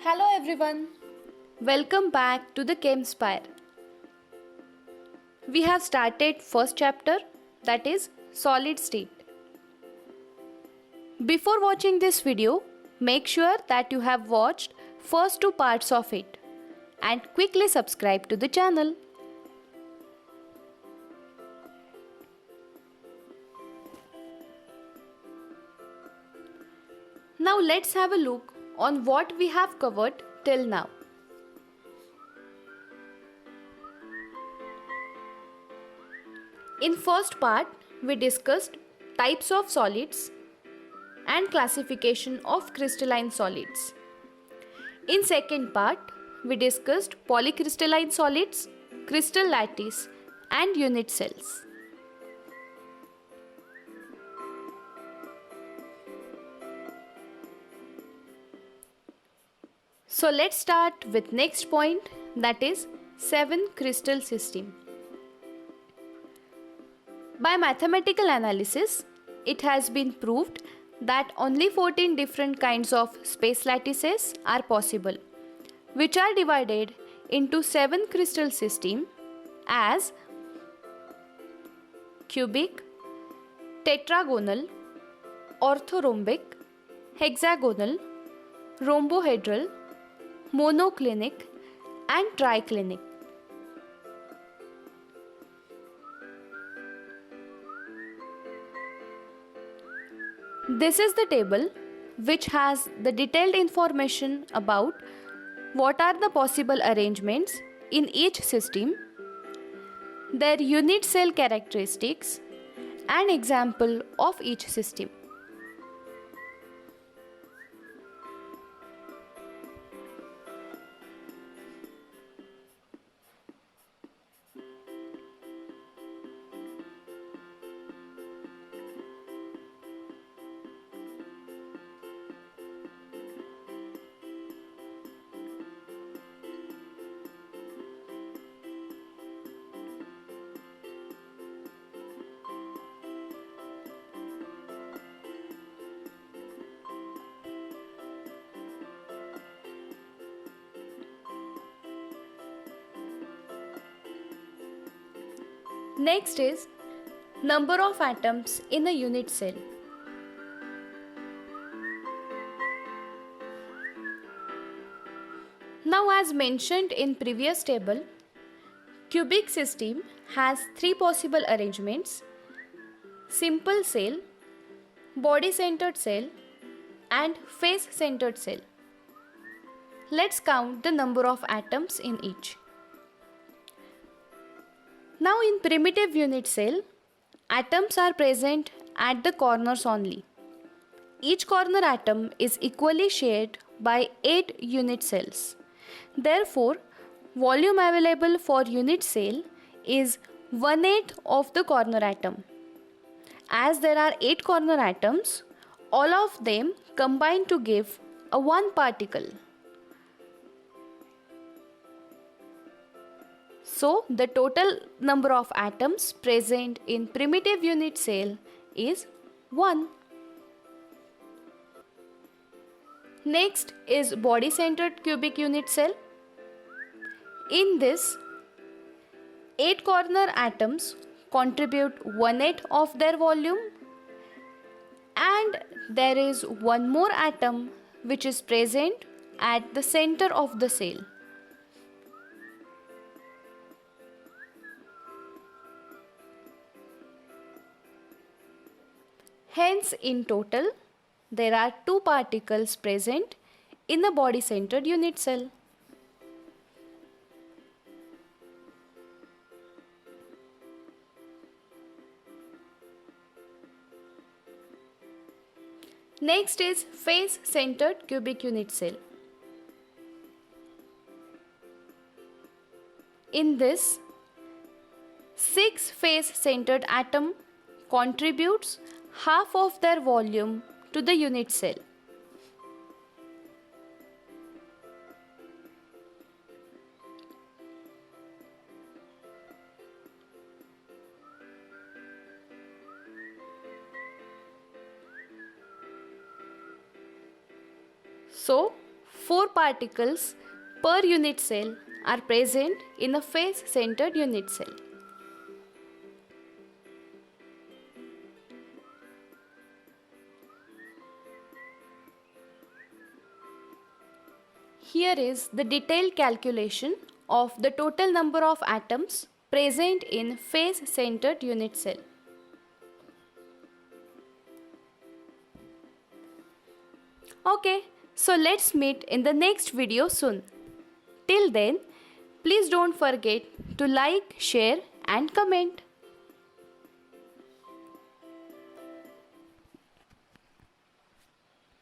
Hello everyone, welcome back to the ChemSpire. We have started first chapter, that is solid state. Before watching this video, make sure that you have watched first two parts of it and quickly subscribe to the channel. Now let's have a look on what we have covered till now. In first part, we discussed types of solids and classification of crystalline solids. In second part, we discussed polycrystalline solids, crystal lattice and unit cells. So let's start with next point, that is 7 crystal system. By mathematical analysis, it has been proved that only 14 different kinds of space lattices are possible, which are divided into 7 crystal system as cubic, tetragonal, orthorhombic, hexagonal, rhombohedral, monoclinic and triclinic. This is the table which has the detailed information about what are the possible arrangements in each system, their unit cell characteristics and example of each system. Next is number of atoms in a unit cell. Now, as mentioned in previous table, cubic system has 3 possible arrangements: simple cell, body centered cell and face centered cell. Let's count the number of atoms in each. Now in primitive unit cell, atoms are present at the corners only. Each corner atom is equally shared by 8 unit cells. Therefore, volume available for unit cell is 1/8 of the corner atom. As there are 8 corner atoms, all of them combine to give a 1 particle. So, the total number of atoms present in primitive unit cell is 1. Next is body-centered cubic unit cell. In this, 8 corner atoms contribute 1/8 of their volume and there is one more atom which is present at the center of the cell. Hence, in total, there are 2 particles present in the body-centered unit cell. Next is face-centered cubic unit cell. In this, 6 face-centered atom contributes half of their volume to the unit cell. So 4 particles per unit cell are present in a face-centered unit cell. Here is the detailed calculation of the total number of atoms present in face-centered unit cell. Okay, so let's meet in the next video soon. Till then, please don't forget to like, share and comment.